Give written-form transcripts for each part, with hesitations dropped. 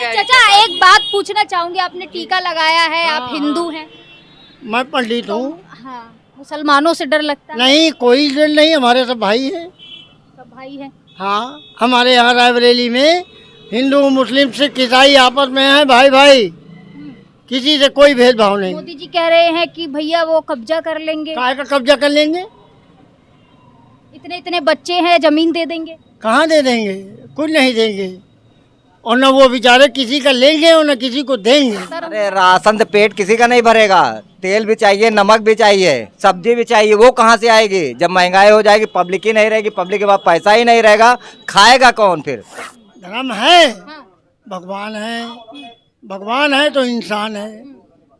चाचा एक बात पूछना चाहूंगी, आपने टीका लगाया है, आप हिंदू हैं? मैं पंडित हूँ। हाँ, मुसलमानों से डर लगता है? नहीं, कोई डर नहीं, हमारे सब भाई हैं। सब भाई हैं। हाँ, हमारे यहाँ रायबरेली में हिंदू मुस्लिम सिख ईसाई आपस में हैं भाई भाई, किसी से कोई भेदभाव नहीं। मोदी जी कह रहे हैं कि भैया वो कब्जा कर लेंगे, काय का कब्जा कर लेंगे? इतने इतने बच्चे हैं, जमीन दे देंगे। कहाँ दे देंगे? कुछ नहीं देंगे, और न वो बेचारे किसी का लेंगे और न किसी को देंगे। अरे राशन से पेट किसी का नहीं भरेगा, तेल भी चाहिए, नमक भी चाहिए, सब्जी भी चाहिए, वो कहाँ से आएगी? जब महंगाई हो जाएगी, पब्लिक ही नहीं रहेगी, पब्लिक के पास पैसा ही नहीं रहेगा, खाएगा कौन फिर? धर्म है, हाँ। भगवान है, भगवान है तो इंसान है,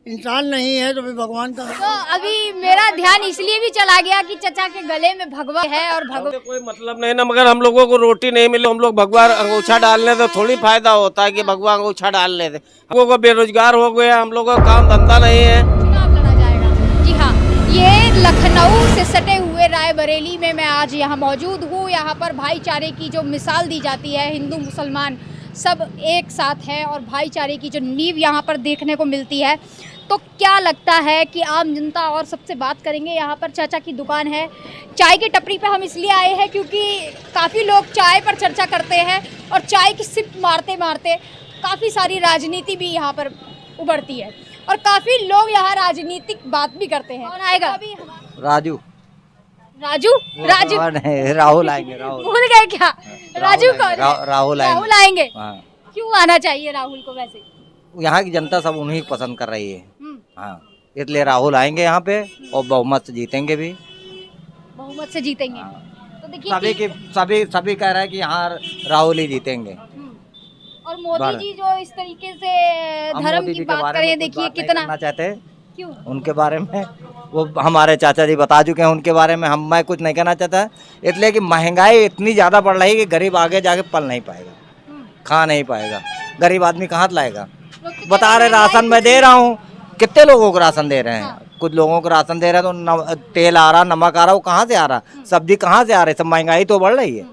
इंसान नहीं है तो फिर भगवान का। तो अभी मेरा ध्यान इसलिए भी चला गया कि चचा के गले में भगवा है, और भगवा कोई मतलब नहीं ना, मगर हम लोगों को रोटी नहीं मिले, हम लोग भगवा अंगूछा डालने से थोड़ी फायदा होता है कि भगवा अंगूछा डालने से। हम लोगों को बेरोजगार हो गया, हम लोगों का काम धंधा नहीं है। चुनाव लड़ा जाएगा। जी हाँ, ये लखनऊ से सटे हुए रायबरेली में मैं आज यहाँ मौजूद हूँ। यहाँ पर भाईचारे की जो मिसाल दी जाती है, हिंदू मुसलमान सब एक साथ है और भाईचारे की जो नींव यहाँ पर देखने को मिलती है। तो क्या लगता है कि आम जनता, और सबसे बात करेंगे, यहाँ पर चाचा की दुकान है, चाय की टपरी पे हम इसलिए आए हैं क्योंकि काफ़ी लोग चाय पर चर्चा करते हैं और चाय की सिप मारते मारते काफ़ी सारी राजनीति भी यहाँ पर उभरती है और काफ़ी लोग यहाँ राजनीतिक बात भी करते हैं। कौन आएगा? राजू राजू राजू नहीं, राहुल आएंगे। राहुल भूल गए क्या? राजू कौन है? राहुल राहुल आएंगे। हाँ। क्यों आना चाहिए राहुल को? वैसे यहाँ की जनता सब उन्हीं को पसंद कर रही है। हाँ, इसलिए राहुल आएंगे यहाँ पे और बहुमत से जीतेंगे भी। बहुमत से जीतेंगे। तो देखिए सभी की सभी कह रहे हैं कि यहाँ राहुल ही जीतेंगे। और मोदी जी जो इस तरीके से धर्म की बात करें, देखिए कितना चाहते हैं। क्यों? उनके बारे में वो हमारे चाचा जी बता चुके हैं, उनके बारे में मैं कुछ नहीं कहना चाहता, इसलिए कि महंगाई इतनी ज़्यादा बढ़ रही है कि गरीब आगे जाके पल नहीं पाएगा, खा नहीं पाएगा। गरीब आदमी कहाँ से लाएगा? बता रहे राशन मैं दे रहा हूँ, कितने लोगों को राशन दे रहे हैं? कुछ लोगों को राशन दे रहे हैं तो तेल आ रहा, नमक आ रहा, वो कहाँ से आ रहा? सब्जी कहाँ से आ रही? सब महंगाई तो बढ़ रही है,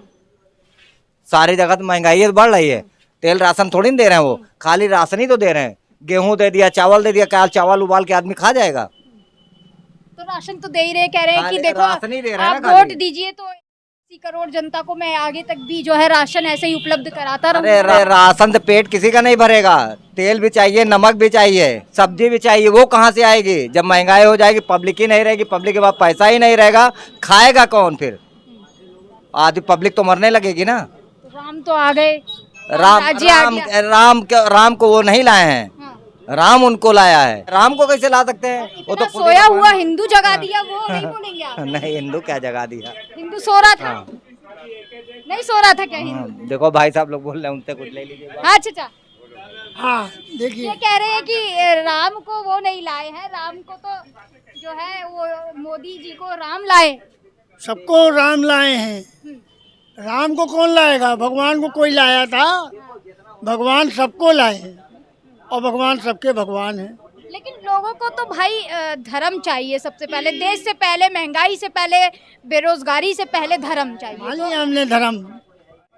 सारी जगह तो महंगाई तो बढ़ रही है। तेल राशन थोड़ी दे रहे हैं, वो खाली राशन ही तो दे रहे हैं। गेहूं दे दिया, चावल दे दिया, क्या चावल उबाल के आदमी खा जाएगा? तो राशन तो दे ही रहे, कह रहे हैं कि देखो राशन ही दे रहे हैं आप ना वोट खाली। दीजिए तो 80 करोड़ जनता को मैं आगे तक भी जो है राशन ऐसे ही उपलब्ध कराता अरे रहूंगा। राशन से पेट किसी का नहीं भरेगा, तेल भी चाहिए, नमक भी चाहिए, सब्जी भी चाहिए, वो कहाँ से आएगी? जब महंगाई हो जाएगी, पब्लिक ही नहीं रहेगी, पब्लिक के पास पैसा ही नहीं रहेगा, खाएगा कौन फिर? आधी पब्लिक तो मरने लगेगी ना। राम तो आ गए, राम राज्य आ गया। राम को वो नहीं लाए हैं, राम उनको लाया है। राम को कैसे ला सकते हैं? वो इतना तो खुद सोया हुआ हिंदू जगा दिया, वो नहीं बोलेंगे आप? नहीं, हिंदू क्या जगा दिया? हिंदू सो रहा था? नहीं सो रहा था क्या हिंदू? देखो भाई साहब लोग बोल रहे हैं, उनसे कुछ ले लीजिए। हाँ चाचा, हाँ देखिए, ये कह रहे हैं कि राम को वो नहीं लाए हैं, राम को तो जो है वो मोदी जी को राम लाए। सबको राम लाए हैं। राम को कौन लाएगा? भगवान को कोई लाया था? भगवान सबको लाए हैं और भगवान सबके भगवान हैं। लेकिन लोगों को तो भाई धर्म चाहिए सबसे पहले, देश से पहले, महंगाई से पहले, बेरोजगारी से पहले धर्म चाहिए। मान लिया हमने धर्म,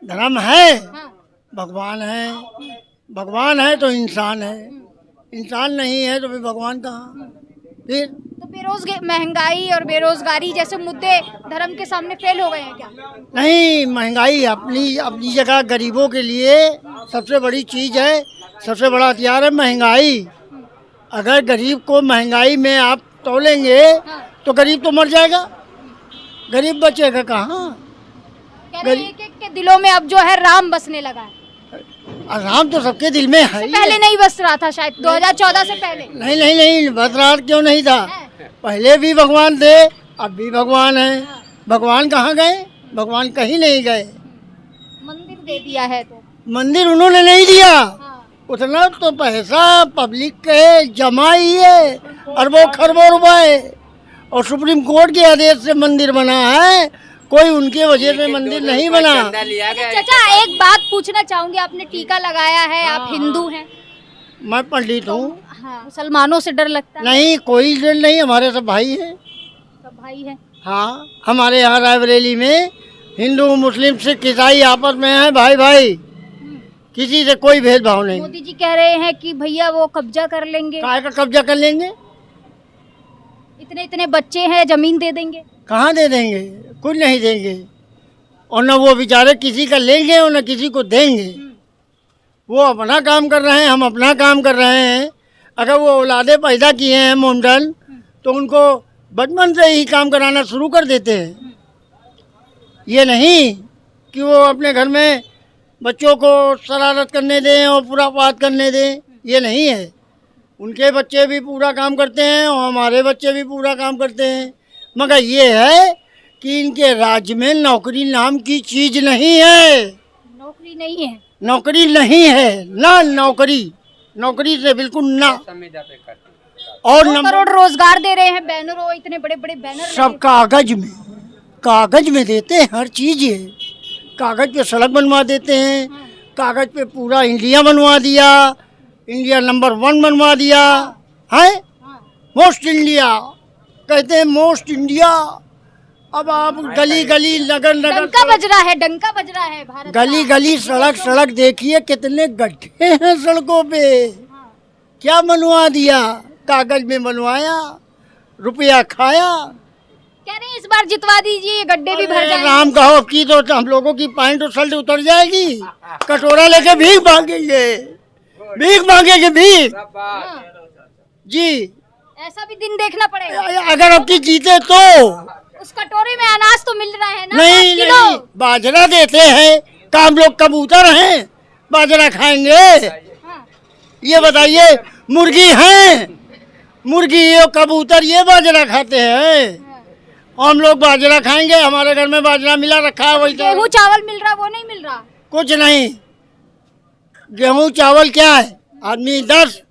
धर्म है, हाँ, भगवान है, भगवान है तो इंसान है, इंसान नहीं है तो फिर भगवान कहाँ? फिर तो महंगाई और बेरोजगारी जैसे मुद्दे धर्म के सामने फेल हो गए हैं क्या? नहीं, महंगाई अपनी अपनी जगह गरीबों के लिए सबसे बड़ी चीज़ है, सबसे बड़ा हथियार है महंगाई। अगर गरीब को महंगाई में आप तोलेंगे तो गरीब तो मर जाएगा, गरीब बचेगा कहाँ? कह रहे हैं एक के दिलों में अब जो है राम बसने लगा है। राम तो सबके दिल में है ही पहले है। नहीं बस रहा था, शायद 2014 से पहले। नहीं नहीं नहीं, बदरार क्यों नहीं था? पहले भी भगवान थे, अब भी भगवान है। भगवान कहाँ गए? भगवान कहीं नहीं गए। मंदिर दे दिया है तो मंदिर उन्होंने नहीं दिया, हाँ। उतना तो पैसा पब्लिक के जमा ही है, अरबों खरबों रुपए, और सुप्रीम कोर्ट के आदेश से मंदिर बना है, कोई उनके वजह से मंदिर नहीं बना। चाचा एक बात पूछना चाहूंगी, आपने टीका लगाया है, आप हिंदू हैं? मैं पंडित हूँ। हाँ, मुसलमानों से डर लगता है? नहीं, कोई डर नहीं, हमारे सब भाई हैं। सब भाई हैं। हाँ, हमारे यहाँ रायबरेली में हिंदू मुस्लिम सिख ईसाई आपस में हैं भाई भाई, किसी से कोई भेदभाव नहीं। मोदी जी कह रहे हैं कि भैया वो कब्जा कर लेंगे, काहे का कब्जा कर लेंगे? इतने इतने बच्चे हैं, जमीन दे देंगे। कहाँ दे देंगे? कुछ नहीं देंगे। और न वो बेचारे किसी का लेंगे और न किसी को देंगे। वो अपना काम कर रहे हैं, हम अपना काम कर रहे हैं। अगर वो औलादे पैदा किए हैं मोमडन, तो उनको बचपन से ही काम कराना शुरू कर देते हैं। ये नहीं कि वो अपने घर में बच्चों को शरारत करने दें और पूरा पात करने दें, ये नहीं है। उनके बच्चे भी पूरा काम करते हैं और हमारे बच्चे भी पूरा काम करते हैं। मगर ये है कि इनके राज्य में नौकरी नाम की चीज़ नहीं है। नौकरी नहीं है, नौकरी नहीं है ना, नौकरी से बिल्कुल ना। और 2 करोड़ रोजगार दे रहे हैं, बैनरों, इतने बड़े बड़े बैनर सब कागज में देते हैं हर चीज़। ये कागज पे सड़क बनवा देते हैं, कागज पे पूरा इंडिया बनवा दिया, इंडिया नंबर 1 बनवा दिया है। मोस्ट इंडिया कहते हैं, मोस्ट इंडिया। अब आप गली गली नगर नगर डंका बज रहा है, डंका बज रहा है भारत का। गली गली सड़क देखिए कितने गड्ढे हैं सड़कों पे। क्या बनवा दिया? कागज में बनवाया, रुपया खाया। कह रहे हैं इस बार जितवा दीजिए, ये गड्ढे भी भर अरे जाएंगे। राम कहो की तो हम लोगों की पैंट और शर्ट उतर जाएगी। कटोरा लेके भीख मांगेंगे, भीख जी। ऐसा भी दिन देखना पड़ेगा। अगर आपकी जीते तो उस कटोरे में अनाज तो मिल रहा है ना, नहीं 5 किलो। नहीं, बाजरा देते हैं। काम लोग कबूतर हैं, बाजरा खाएंगे? हाँ। ये बताइए, मुर्गी हैं, मुर्गी और कबूतर ये बाजरा खाते हैं। हम लोग बाजरा खाएंगे? हमारे घर में बाजरा मिला रखा है वही। गेहूं चावल मिल रहा, वो नहीं मिल रहा। कुछ नहीं। गेहूं चावल क्या है? आदमी 10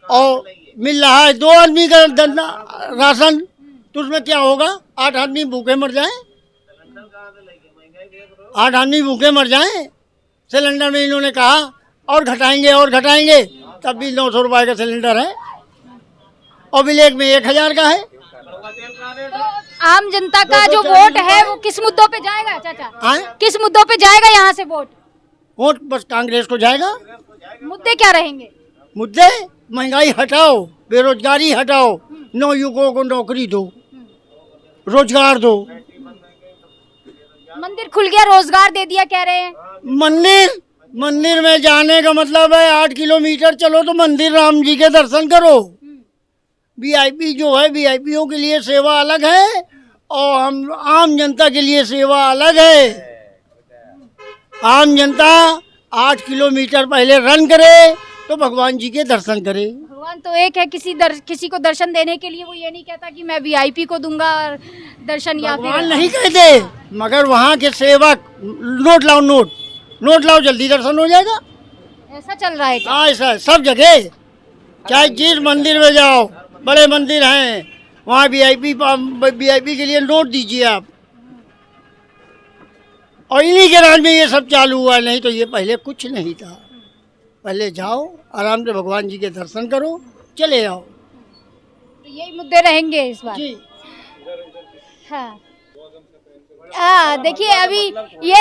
और मिल रहा है 2 आदमी का राशन, तो उसमें क्या होगा? 8 आदमी भूखे मर जाएं, 8 आदमी भूखे मर जाएं। सिलेंडर में इन्होंने कहा और घटाएंगे, तब भी 900 रुपए का सिलेंडर है और ब्लैक में 1000 का है। तो आम जनता का जो वोट है वो किस मुद्दों पे जाएगा चाचा? आए? किस मुद्दों पे जाएगा यहाँ से वोट? वोट बस कांग्रेस को जाएगा। मुद्दे क्या रहेंगे? मुद्दे महंगाई हटाओ, बेरोजगारी हटाओ, नौ युवकों को नौकरी दो, रोजगार दो। मंदिर खुल गया, रोजगार दे दिया कह रहे हैं। मंदिर में जाने का मतलब है 8 किलोमीटर चलो तो मंदिर राम जी के दर्शन करो। वीआईपी जो है, वीआईपीओ के लिए सेवा अलग है और हम आम जनता के लिए सेवा अलग है। आम जनता 8 किलोमीटर पहले रन करे तो भगवान जी के दर्शन करे। भगवान तो एक है, किसी को दर्शन देने के लिए वो ये नहीं कहता कि मैं वीआईपी को दूंगा दर्शन, या भगवान फिर नहीं कहते, मगर वहाँ के सेवक नोट लाओ जल्दी दर्शन हो जाएगा। ऐसा चल रहा है क्या? हाँ, ऐसा है सब जगह। चाहे जिस मंदिर में जाओ, बड़े मंदिर हैं, वहाँ वीआईपी के लिए नोट दीजिए आप। और इन्हीं के राज में ये सब चालू हुआ, नहीं तो ये पहले कुछ नहीं था। पहले जाओ आराम से भगवान जी के दर्शन करो, चले आओ। तो यही मुद्दे रहेंगे इस बार। जी हाँ, देखिए अभी ये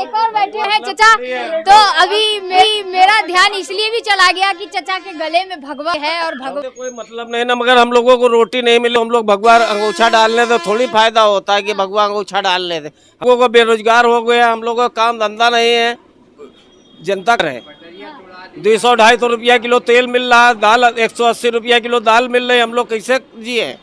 एक और बैठे हैं चचा। तो अभी मेरा ध्यान इसलिए भी चला गया कि चचा के गले में भगवा है और भगवा कोई मतलब नहीं ना, मगर हम लोगों को रोटी नहीं मिले, हम लोग भगवा अंगूछा डालने तो थोड़ी फायदा होता है कि भगवा अंगूछा डालने से। हम लोगों को बेरोजगार हो गया, हम लोगों का काम धंधा नहीं है। जनता रहे 200-250 रुपया किलो तेल मिल रहा, दाल 180 रुपया किलो दाल मिल रही, हम लोग कैसे जिए?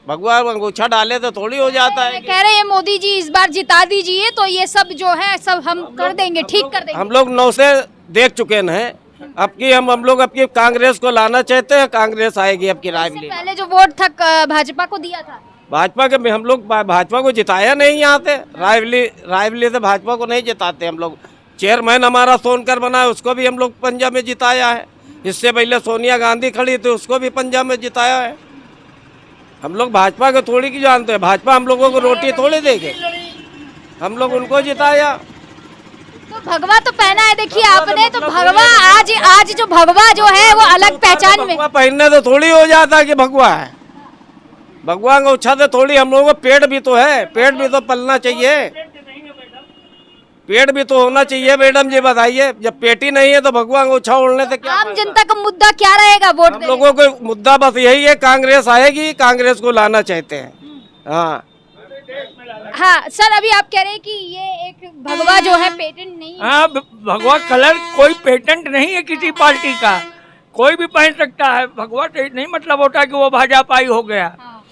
भगवान अंगूछा डाले तो थोड़ी हो जाता है। कह रहे हैं मोदी जी इस बार जिता दीजिए तो ये सब जो है सब हम कर देंगे, ठीक कर देंगे। हम लोग 9 से देख चुके हैं। अब की हम लोग अब कांग्रेस को लाना चाहते हैं, कांग्रेस आएगी अब की रायबरेली। पहले जो वोट था भाजपा को दिया था, भाजपा के हम लोग भाजपा को जिताया नहीं यहाँ पे। रायबरेली से भाजपा को नहीं जिताते हम लोग। चेयरमैन हमारा सोनकर बना है, उसको भी हम लोग पंजाब में जिताया है। इससे पहले सोनिया गांधी खड़ी थी, उसको भी पंजाब में जिताया है। हम लोग भाजपा को थोड़ी की जानते हैं, भाजपा हम लोगों को रोटी थोड़ी देगी, हम लोग उनको जिताया। तो भगवा तो पहना है, देखिए आपने तो भगवा आज जो भगवा जो है वो अलग पहचान में। पहनने तो थोड़ी हो जाता कि भगवा है, भगवा अंगूछा से थोड़ी। हम लोगों को पेट भी तो है, पेट भी तो पलना चाहिए। पेट भी तो होना चाहिए मैडम जी, बताइए। जब पेट ही नहीं है तो भगवान को उछा उड़ने से क्या आम फायदा? जनता का मुद्दा क्या रहेगा वोट हम देने? लोगों को मुद्दा बस यही है, कांग्रेस आएगी, कांग्रेस को लाना चाहते हैं। हाँ हाँ सर, अभी आप कह रहे हैं कि ये एक भगवा जो है पेटेंट नहीं है। हाँ, भगवा कलर कोई पेटेंट नहीं है किसी पार्टी का, कोई भी पहन सकता है। भगवा से नहीं मतलब होता कि वो भाजपाई हो गया। हाँ,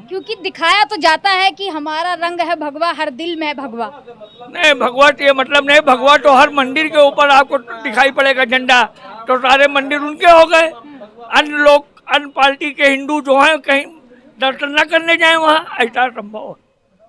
क्योंकि दिखाया तो जाता है कि हमारा रंग है भगवा, हर दिल में है भगवा। नहीं, भगवा ये मतलब नहीं। भगवा तो हर मंदिर के ऊपर आपको दिखाई पड़ेगा झंडा, तो सारे मंदिर उनके हो गए। अन्य लोग, अन्य पार्टी के हिंदू जो हैं कहीं दर्शन न करने जाए वहाँ, ऐसा संभव है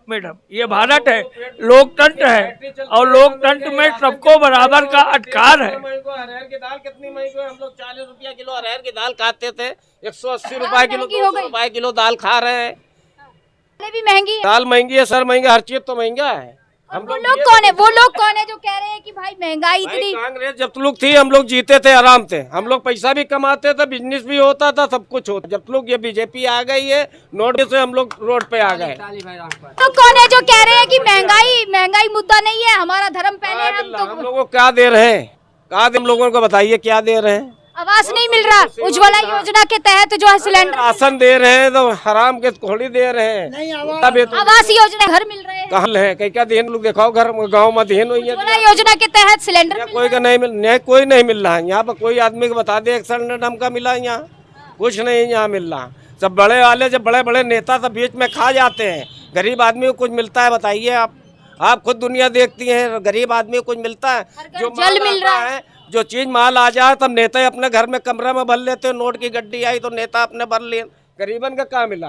मैडम। ये भारत है, लोकतंत्र है, और लोकतंत्र में सबको बराबर का अधिकार है। अरहर की दाल कितनी महंगी है? हम लोग 40 रुपया किलो अरहर की दाल खाते थे, 180 रुपए किलो, महंगी हो गई। 200 रुपए किलो दाल खा रहे हैं। दालें भी महंगी है। दाल महंगी है, सर महंगा, हर चीज तो महंगा है। हम वो लोग कौन है? वो लोग कौन है जो कह रहे हैं कि भाई महंगाई इतनी? कांग्रेस जब लोग थी हम लोग जीते थे आराम से, हम लोग पैसा भी कमाते थे, बिजनेस भी होता था, सब कुछ होता। जब लोग ये बीजेपी आ गई है, नोट से हम लोग रोड पे आ गए। तो कौन है जो कह रहे हैं कि महंगाई मुद्दा नहीं है, हमारा धर्म पहले है, हम हम तो लोगों को क्या दे रहे हैं? कहा हम लोगों को बताइए क्या दे रहे हैं? आवास नहीं मिल रहा। उज्ज्वला योजना के तहत जो है सिलेंडर, राशन दे रहे हैं तो हराम के थोड़ी दे रहे हैं। नहीं, आवास योजना, घर मिल रहे हैं। कहाँ है? कई क्या देन लोग दिखाओ, घर गाँव में देन हुई है। उज्ज्वला योजना के तहत सिलेंडर यहाँ मिल कोई का नहीं मिल, नहीं कोई नहीं मिल रहा है यहाँ पर। कोई आदमी को बता दे एक सिलेंडर हम का मिला? यहाँ कुछ नहीं यहाँ मिल रहा। सब बड़े वाले, जब बड़े बड़े नेता सब बीच में खा जाते हैं, गरीब आदमी को कुछ मिलता है? बताइए आप खुद दुनिया देखती हैं, गरीब आदमी को कुछ मिलता है? जो जल मिल रहा है, जो चीज माल आ जाए तब नेता अपने घर में कमरे में भर लेते हैं। नोट की गड्डी आई तो नेता अपने भर लिए, गरीबन का क्या मिला?